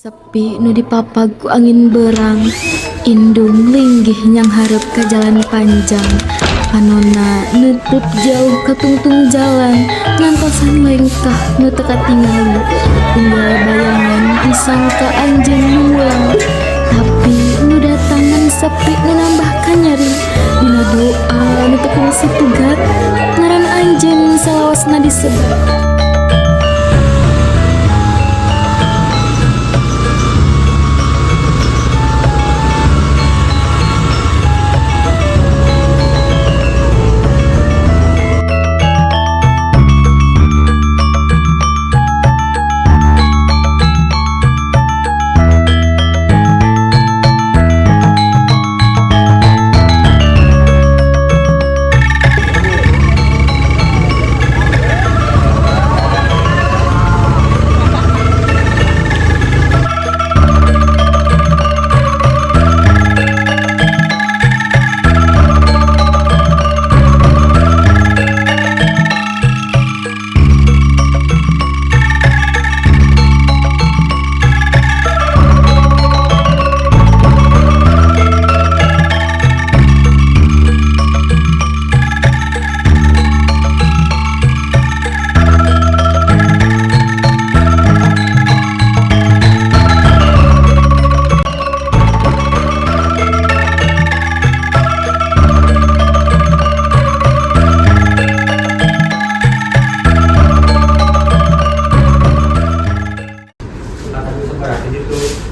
Sepi nu dipapag ku angin berang, indung linggih nyang hareup ka jalan panjang. Panonna nutup jauh ka tungtung jalan, ngantosan lengkah nu teu katingali. Tinggal bayangan disangka anjeun mulang, tapi nu datangan sepi nu nambah nyeri. Dina doa nu teu kungsi tugat, ngaran anjeun salawasna disebut.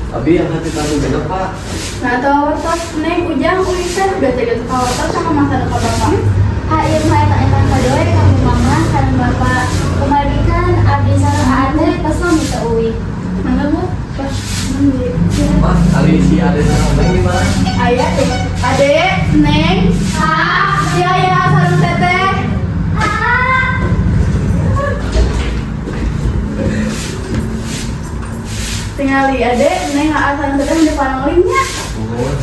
Abi yang hati kamu bener pak. Nah tahu tos neng ujang ulisan udah jadi tahu tos sama masa depan bapak. Ieu mah eta kadoe kamu mama sareng bapak. Kemarin kan abdi sareng ade pas mami teu uwi. Mana bu? Pas Pak, kali si Ade sama Neng di mana? ayah deh. Ade, neng, si ayah sareng teteh. Tinggal li ade, neng sareng teteh di Panglingnya. Oh,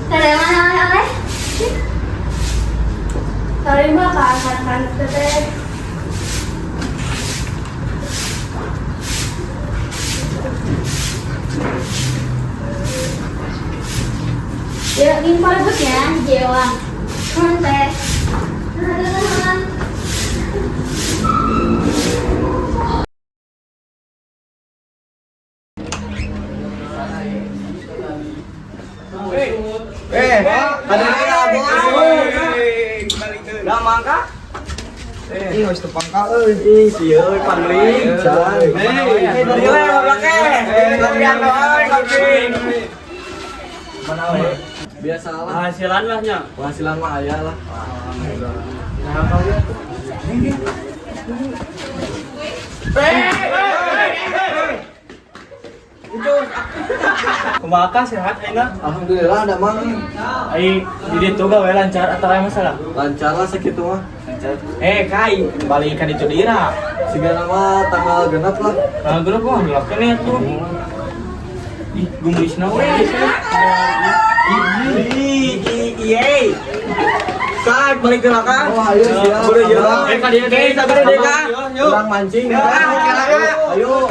Kada mana oleh? Sareng mah ka sareng teteh. Ya ingin parebutnya jewang. Teh. ada lagi bos. Dah mangka? Ih, harus tepangka euy. Si euy pangling. Dari we belakang. Latihan doang kopi. Mana we? Biasalah. Penghasilan lah nya. Penghasilan mah aya lah. Nah, kau lihat. Kumaha sehat ayeuna? Alhamdulillah ada mang. Ai di ditu gawe lancar atau aya masalah? Lancar lah sakitu mah. Lancar. Kai balik ka ditu dira. Sigana mah tanggal genep lah. Nah, grup mah gelap kene atuh. Ih, gumisna we. Iya. Kak, balik ke belakang. Oh, ayo siap. Boleh jalan. Ka dia deh, sabar deh, Kak. Kurang mancing. Ayo.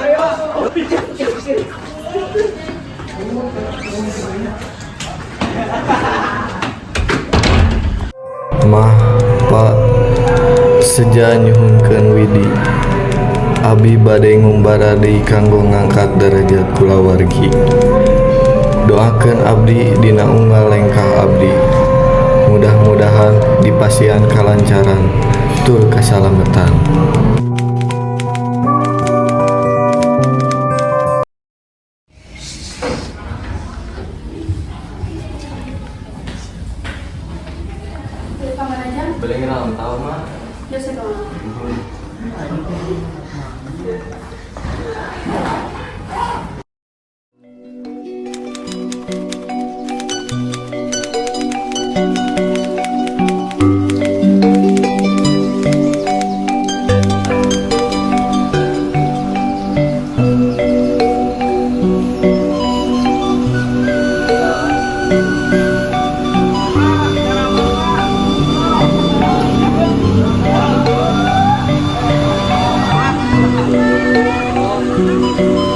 Mah, Pak, seja nyuhunkeun Widi. Abi bade ngumbaradeui kanggo ngangkat derajat kulawargi. Doakeun abdi dina unggal lengkah abdi. Mudah-mudahan dipasihan kalancaran tur kasalamatan. Di kamar aja. Beli ngeram tahu mah. Biasa doang. Thank you.